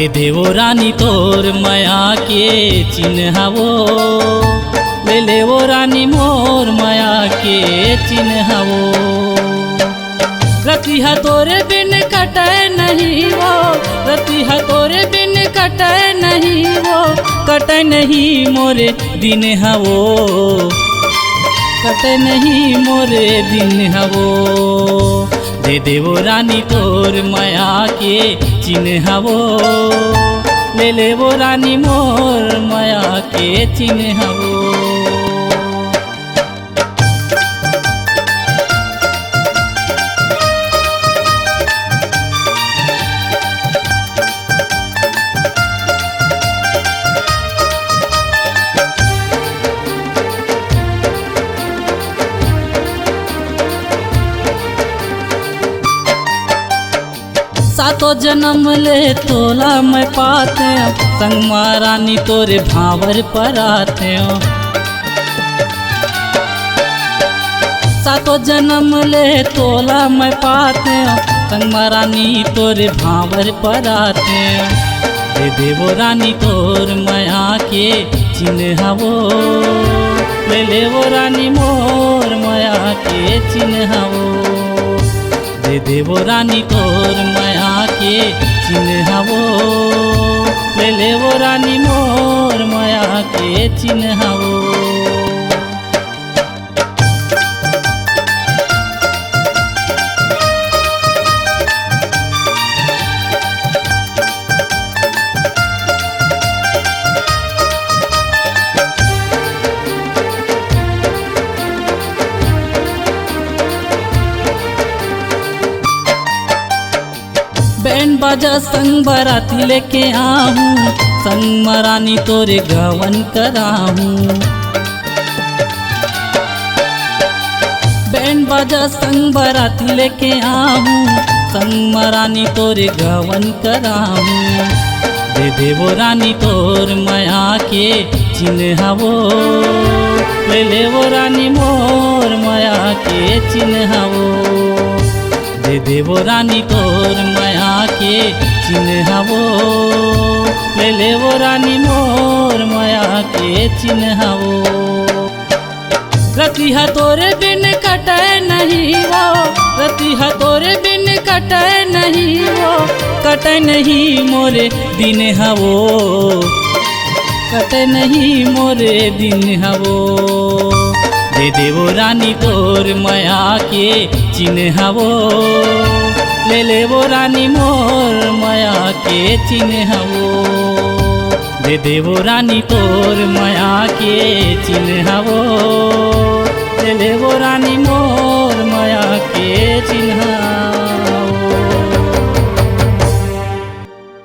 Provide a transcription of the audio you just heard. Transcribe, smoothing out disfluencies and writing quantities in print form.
दे देवो रानी तोर माया के चिन्हावो, ले लेवो रानी मोर माया के चिन्हावो। रतिहा तोरे बिन कटे नहीं वो, रतिहा तोरे बिन कटे नहीं वो, कटे नहीं मोरे दिन हवो, कटे नहीं मोरे दिन हवो। दे देवो रानी तोर माया के चिन्हावो, ले लेवो रानी मोर माया के चिन्हावो। सातो जन्म ले तोला मैं पाते संग महारानी तोरे भावर पर आते हो। सातो जन्म ले तोला मैं पाते संग महारानी तोरे भावर पर आते। दे देवो रानी तोर माया के चिन्हावो, ले लेवो रानी मोर माया के चिन्हावो। दे देवो रानी तोर माया के चिन्हावो, ले लेवो रानी मोर माया के चिन्हावो। बैंड बाजा संग बाराती लेके आहूँ, संग महारानी तोरे गवन कराहूँ। बैंड बाजा संग बाराती लेके आहूँ, संग महारानी तोरे गवन कराहूँ। दे देवो रानी तोर माया के चिन्हावो, ले लेवो रानी मोर माया के चिन्हावो। दे देवो रानी तोर माया के चिन्हावो, ले लेवो रानी मोर माया के चिन्हावो। रतिहा तोरे बिन कटे नहीं वो, रतिहा तोरे बिन कटे नहीं वो, कटे नहीं मोरे दिन हवो, कटे नहीं मोरे दिन हवो। दे देवो रानी तोर माया के चिन्हावो, ले लेवो रानी मोर माया के चिन्हावो। दे देवो रानी तोर माया के चिन्हावो,